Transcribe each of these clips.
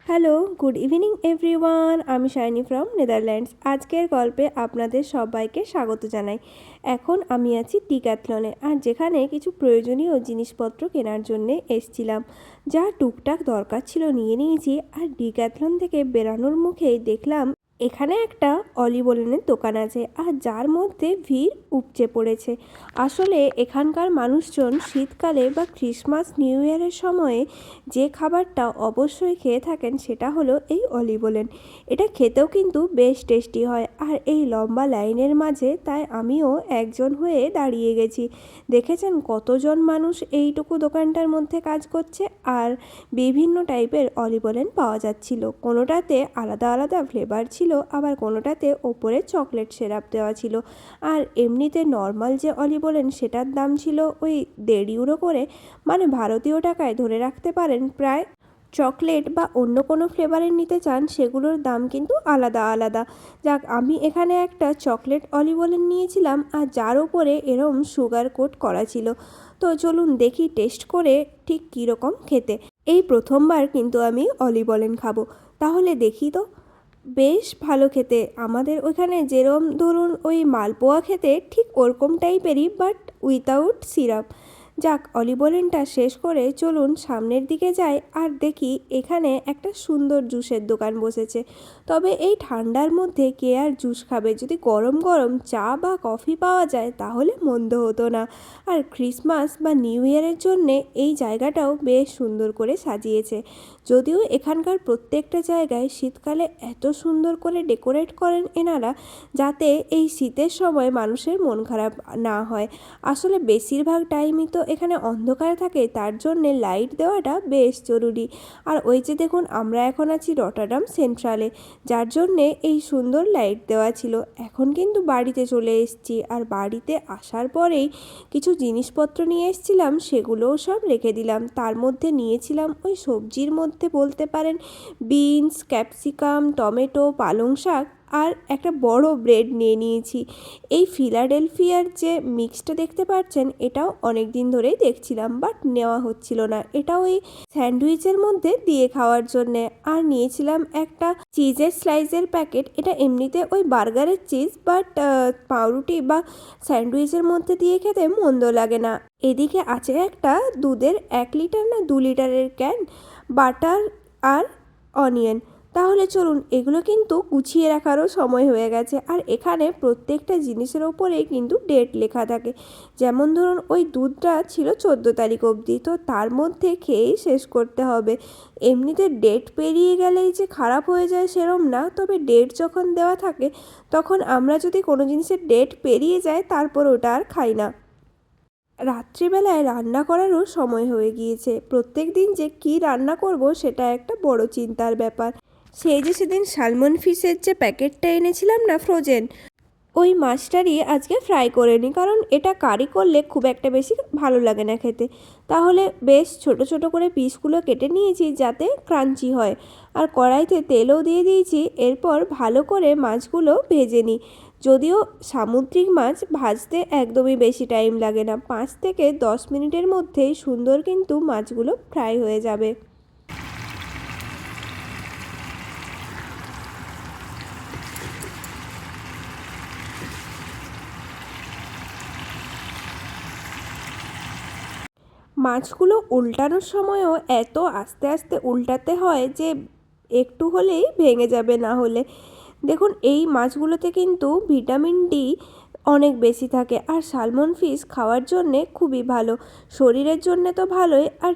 Hello, good evening everyone. আমি shiny from Netherlands. আজকের গল্পে আপনাদের সবাইকে স্বাগত জানাই। এখন আমি আছি ডিক্যাথলনে, আর যেখানে কিছু প্রয়োজনীয় জিনিসপত্র কেনার জন্যে এসছিলাম। যা টুকটাক দরকার ছিল নিয়ে নিয়েছি, আর ডিক্যাথলন থেকে বেরানোর মুখেই দেখলাম এখানে একটা অলিভ ওলেনের দোকান আছে, আর যার মধ্যে ভিড় উপচে পড়েছে। আসলে এখানকার মানুষজন শীতকালে বা ক্রিসমাস নিউ ইয়ারের সময়ে যে খাবারটা অবশ্যই খেয়ে থাকেন সেটা হলো এই অলিভ ওলেন। এটা খেতেও কিন্তু বেশ টেস্টি হয়, আর এই লম্বা লাইনের মাঝে তাই আমিও একজন হয়ে দাঁড়িয়ে গেছি। দেখেছেন কতজন মানুষ এইটুকু দোকানটার মধ্যে কাজ করছে, আর বিভিন্ন টাইপের অলিভ ওলেন পাওয়া যাচ্ছিল। কোনোটাতে আলাদা আলাদা ফ্লেভার ছিল, আবার কোনোটাতে ওপরে চকলেট সিরাপ দেওয়া ছিল। আর এমনিতে নর্মাল যে অলিভ ওলেন সেটার দাম ছিল ওই 1.5 ইউরো করে, মানে ভারতীয় টাকায় ধরে রাখতে পারেন প্রায়। চকলেট বা অন্য কোনো ফ্লেভারের নিতে চান সেগুলোর দাম কিন্তু আলাদা আলাদা। যাক, আমি এখানে একটা চকলেট অলিভ ওলেন নিয়েছিলাম, আর যার উপরে এরম সুগার কোট করা ছিল। তো চলুন দেখি টেস্ট করে ঠিক কীরকম খেতে। এই প্রথমবার কিন্তু আমি অলিভ ওলেন খাবো, তাহলে দেখি তো। বেশ ভালো খেতে। আমাদের ওইখানে যেরম ধরুন ওই মালপোয়া খেতে ঠিক ওরকম টাইপেরই, বাট উইথাউট সিরাপ। যাক, অলিভ ওলেনটা শেষ করে চলুন সামনের দিকে যাই, আর দেখি এখানে একটা সুন্দর জুসের দোকান বসেছে। তবে এই ঠান্ডার মধ্যে কে আর জুস খাবে? যদি গরম গরম চা বা কফি পাওয়া যায় তাহলে মন্দ হতো না। আর ক্রিসমাস বা নিউ ইয়ারের জন্যে এই জায়গাটাও বেশ সুন্দর করে সাজিয়েছে। যদিও এখানকার প্রত্যেকটা জায়গায় শীতকালে এত সুন্দর করে ডেকোরেট করেন এনারা, যাতে এই শীতের সময় মানুষের মন খারাপ না হয়। আসলে বেশিরভাগ টাইমই তো এখানে অন্ধকার থাকে, তার জন্যে লাইট দেওয়াটা বেশ জরুরি। আর ওই যে দেখুন, আমরা এখন আছি রটারডাম সেন্ট্রালে, যার জন্যে এই সুন্দর লাইট দেওয়া ছিল। এখন কিন্তু বাড়িতে চলে এসেছি, আর বাড়িতে আসার পরেই কিছু জিনিসপত্র নিয়ে এসেছিলাম, সেগুলোও সব রেখে দিলাম। তার মধ্যে নিয়েছিলাম ওই সবজির মধ্যে বলতে পারেন বিনস, ক্যাপসিকাম, টমেটো, পালং শাক, আর একটা বড় ব্রেড নিয়ে নিয়েছি। এই ফিলাডেলফিয়ার যে মিক্সটা দেখতে পাচ্ছেন, এটাও অনেক দিন ধরেই দেখছিলাম, বাট নেওয়া হচ্ছিল না। এটা ওই স্যান্ডউইচের মধ্যে দিয়ে খাওয়ার জন্যে। আর নিয়েছিলাম একটা চিজের স্লাইসের প্যাকেট। এটা এমনিতে ওই বার্গারের চিজ, বাট পাউরুটি বা স্যান্ডউইচের মধ্যে দিয়ে খেতে মন্দ লাগে না। এদিকে আছে একটা দুধের 1 লিটার না 2 লিটারের ক্যান, বাটার আর অনিয়ন। তাহলে চলুন, এগুলো কিন্তু গুছিয়ে রাখারও সময় হয়ে গেছে। আর এখানে প্রত্যেকটা জিনিসের ওপরেই কিন্তু ডেট লেখা থাকে। যেমন ধরুন ওই দুধটা ছিল 14 তারিখ অবধি, তো তার মধ্যে খেয়েই শেষ করতে হবে। এমনিতে ডেট পেরিয়ে গেলেই যে খারাপ হয়ে যায় সেরম না, তবে ডেট যখন দেওয়া থাকে তখন আমরা যদি কোনো জিনিসের ডেট পেরিয়ে যায় তারপর ওটা আর খাই না। রাত্রিবেলায় রান্না করারও সময় হয়ে গিয়েছে। প্রত্যেক দিন যে কী রান্না করব সেটা একটা বড় চিন্তার ব্যাপার। সেই যে সেদিন সালমন ফিশের যে প্যাকেটটা এনেছিলাম না ফ্রোজেন, ওই মাছটারই আজকে ফ্রাই করে নিই, কারণ এটা কারি করলে খুব একটা বেশি ভালো লাগে না খেতে। তাহলে বেশ ছোট ছোট করে পিসগুলো কেটে নিয়েছি যাতে ক্রাঞ্চি হয়, আর কড়াইতে তেলও দিয়ে দিয়েছি। এরপর ভালো করে মাছগুলো ভেজে নিই। যদিও সামুদ্রিক মাছ ভাজতে একদমই বেশি টাইম লাগে না, 5 থেকে 10 মিনিটের মধ্যেই সুন্দর কিন্তু মাছগুলো ফ্রাই হয়ে যাবে। মাছগুলো উল্টানোর সময়ও এত আস্তে আস্তে উল্টাতে হয় যে একটু হলেই ভেঙে যাবে না হলে। দেখুন, এই মাছগুলোতে কিন্তু ভিটামিন ডি অনেক বেশি থাকে, আর সালমন ফিশ খাওয়ার জন্যে খুবই ভালো। শরীরের জন্যে তো ভালোই, আর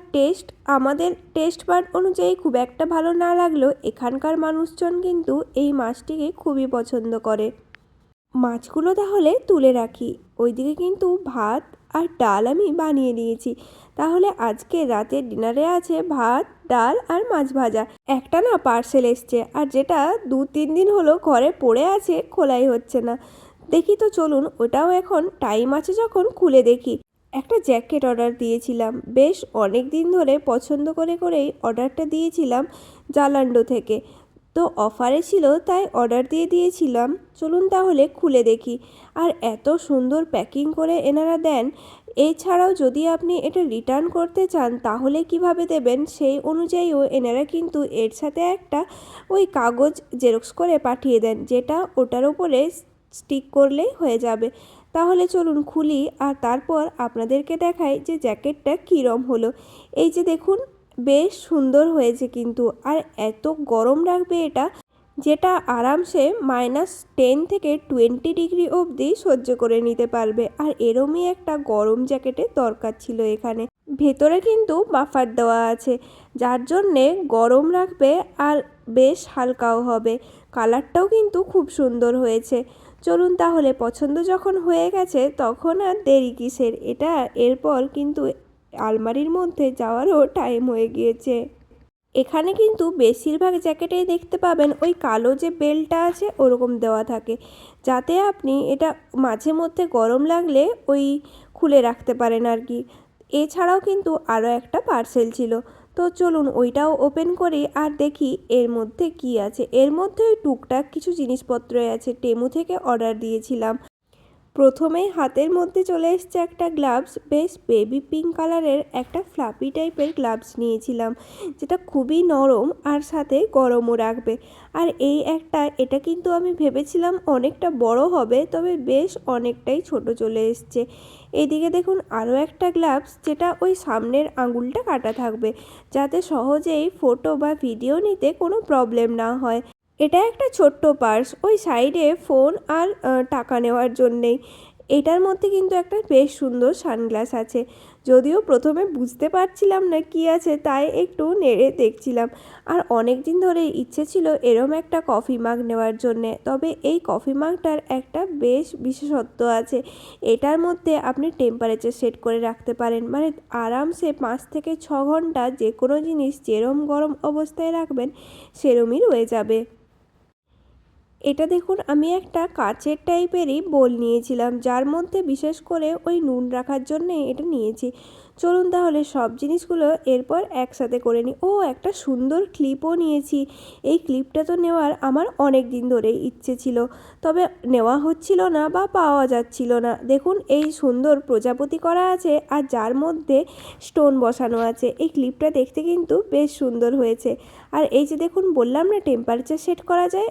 আমাদের টেস্ট বাড অনুযায়ী খুব একটা ভালো না লাগলেও এখানকার মানুষজন কিন্তু এই মাছটিকে খুবই পছন্দ করে। মাছগুলো তাহলে তুলে রাখি। ওইদিকে কিন্তু ভাত আর ডাল আমি বানিয়ে নিয়েছি। তাহলে আজকে রাতের ডিনারে আছে ভাত, ডাল আর মাছ ভাজা। একটা না পার্সেল এসছে, আর যেটা 2-3 দিন হলো ঘরে পড়ে আছে, খোলাই হচ্ছে না। দেখি তো চলুন, ওটাও এখন টাইম আছে যখন খুলে দেখি। একটা জ্যাকেট অর্ডার দিয়েছিলাম, বেশ অনেক দিন ধরে পছন্দ করে করেই অর্ডারটা দিয়েছিলাম জালান্ডো থেকে। তো অফারে ছিল তাই অর্ডার দিয়ে দিয়েছিলাম। চলুন তাহলে খুলে দেখি। আর এত সুন্দর প্যাকিং করে এনারা দেন, এছাড়াও যদি আপনি এটা রিটার্ন করতে চান তাহলে কিভাবে দেবেন সেই অনুযায়ীও এনারা কিন্তু এর সাথে একটা ওই কাগজ জেরক্স করে পাঠিয়ে দেন, যেটা ওটার উপরে স্টিক করলেই হয়ে যাবে। তাহলে চলুন খুলি আর তারপর আপনাদেরকে দেখাই যে জ্যাকেটটা কীরম হলো। এই যে দেখুন, বেশ সুন্দর হয়েছে কিন্তু, আর এত গরম রাখবে এটা, যেটা আরামসে -10 থেকে 20 ডিগ্রি অবধি সহ্য করে নিতে পারবে। আর এরমই একটা গরম জ্যাকেটের দরকার ছিল এখানে। ভেতরে কিন্তু বাফার দেওয়া আছে, যার জন্যে গরম রাখবে আর বেশ হালকাও হবে। কালারটাও কিন্তু খুব সুন্দর হয়েছে। চলুন তাহলে, পছন্দ যখন হয়ে গেছে তখন আর দেরি কিসের, এটা এরপর কিন্তু আলমারির মধ্যে যাওয়ারও টাইম হয়ে গিয়েছে। এখানে কিন্তু বেশিরভাগ জ্যাকেটেই দেখতে পাবেন ওই কালো যে বেল্টটা আছে ওরকম দেওয়া থাকে, যাতে আপনি এটা মাঝে মধ্যে গরম লাগলে ওই খুলে রাখতে পারেন আর কি। এছাড়াও কিন্তু আরও একটা পার্সেল ছিল, তো চলুন ওইটাও ওপেন করি আর দেখি এর মধ্যে কি আছে। এর মধ্যে ওই টুকটাক কিছু জিনিসপত্রই আছে, টেমু থেকে অর্ডার দিয়েছিলাম। প্রথমেই হাতের মধ্যে চলে এসছে একটা গ্লাভস, বেশ বেবি পিঙ্ক কালারের একটা ফ্লাপি টাইপের গ্লাভস নিয়েছিলাম, যেটা খুবই নরম আর সাথে গরমও রাখবে। আর এটা কিন্তু আমি ভেবেছিলাম অনেকটা বড় হবে, তবে বেশ অনেকটাই ছোট চলে এসছে। এইদিকে দেখুন আরও একটা গ্লাভস, যেটা ওই সামনের আঙুলটা কাটা থাকবে, যাতে সহজেই ফটো বা ভিডিও নিতে কোনো প্রবলেম না হয়। এটা একটা ছোট্ট পার্স, ওই সাইডে ফোন আর টাকা নেওয়ার জন্যেই। এটার মধ্যে কিন্তু একটা বেশ সুন্দর সানগ্লাস আছে, যদিও প্রথমে বুঝতে পারছিলাম না কি আছে, তাই একটু নেড়ে দেখছিলাম। আর অনেক দিন ধরে ইচ্ছে ছিল এরম একটা কফি মাগ নেওয়ার জন্যে, তবে এই কফি মাগটার একটা বেশ বিশেষত্ব আছে। এটার মধ্যে আপনি টেম্পারেচার সেট করে রাখতে পারেন, মানে আরামসে 5 থেকে 6 ঘন্টা যে কোনো জিনিস যেরম গরম অবস্থায় রাখবেন সেরমই রয়ে যাবে। এটা দেখুন, আমি একটা কাচের টাইপেরই বোল নিয়েছিলাম, যার মধ্যে বিশেষ করে ওই নুন রাখার জন্যে এটা নিয়েছি। চলুন তাহলে সব জিনিসগুলো এরপর একসাথে করে নিই। ও, একটা সুন্দর ক্লিপও নিয়েছি। এই ক্লিপটা তো নেওয়ার আমার অনেক দিন ধরেই ইচ্ছে ছিল, তবে নেওয়া হচ্ছিল না বা পাওয়া যাচ্ছিল না। দেখুন, এই সুন্দর প্রজাপতি করা আছে আর যার মধ্যে স্টোন বসানো আছে। এই ক্লিপটা দেখতে কিন্তু বেশ সুন্দর হয়েছে। আর এই যে দেখুন, বললাম না টেম্পারেচার সেট করা যায়।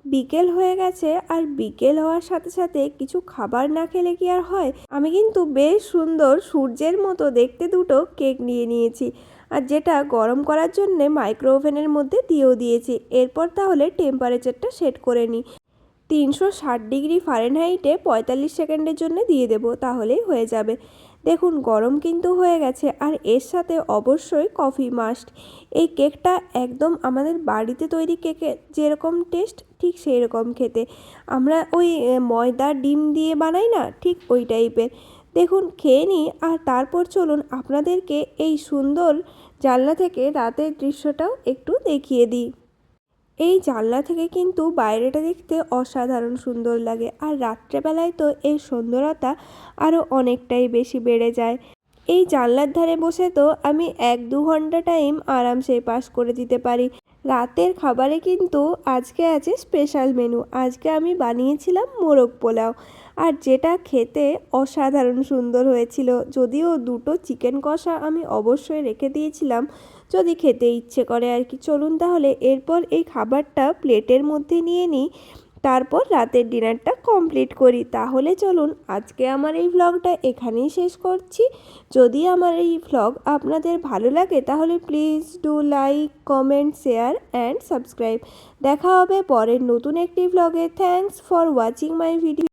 বিকেল হয়ে গেছে, আর বিকেল হওয়ার সাথে সাথে কিছু খাবার না খেলে কি আর হয়। আমি কিন্তু বেশ সুন্দর সূর্যের মতো দেখতে দুটো কেক নিয়ে নিয়েছি, আর যেটা গরম করার জন্যে মাইক্রো ওভেনের মধ্যে দিয়েও দিয়েছি। এরপর তাহলে টেম্পারেচারটা সেট করে নিই। 360 ডিগ্রি ফারেনহাইটে 45 সেকেন্ডের জন্য দিয়ে দেবো, তাহলেই হয়ে যাবে। দেখুন গরম কিন্তু হয়ে গেছে, আর এর সাথে অবশ্যই কফি মাস্ট। এই কেকটা একদম আমাদের বাড়িতে তৈরি কেকের যেরকম টেস্ট, ঠিক সেই রকম খেতে। আমরা ওই ময়দা ডিম দিয়ে বানাই না, ঠিক ওই টাইপের। দেখুন খেয়ে নিই, আর তারপর চলুন আপনাদেরকে এই সুন্দর জানলা থেকে রাতের দৃশ্যটাও একটু দেখিয়ে দিই। এই জানলা থেকে কিন্তু বাইরেটা দেখতে অসাধারণ সুন্দর লাগে, আর রাত্রেবেলায় তো এর সুন্দরতা আরও অনেকটাই বেশি বেড়ে যায়। এই জানলার ধারে বসে তো আমি 1-2 ঘন্টা টাইম আরামসে পাস করে দিতে পারি। রাতের খাবারে কিন্তু আজকে আছে স্পেশাল মেনু। আজকে আমি বানিয়েছিলাম মোরগ পোলাও, আর যেটা খেতে অসাধারণ সুন্দর হয়েছিল। যদিও 2টো চিকেন কষা আমি অবশ্যই রেখে দিয়েছিলাম, যদি খেতে ইচ্ছে করে আর কি। চলুন তাহলে এরপর এই খাবারটা প্লেটের মধ্যে নিয়ে নিই, তারপর রাতের ডিনারটা কমপ্লিট করি। তাহলে চলুন আজকে আমার এই ভ্লগটা এখানেই শেষ করছি। যদি আমার এই ভ্লগ আপনাদের ভালো লাগে তাহলে please do like, comment, share and subscribe. দেখা হবে পরের নতুন একটি ভ্লগে। Thanks for watching my video.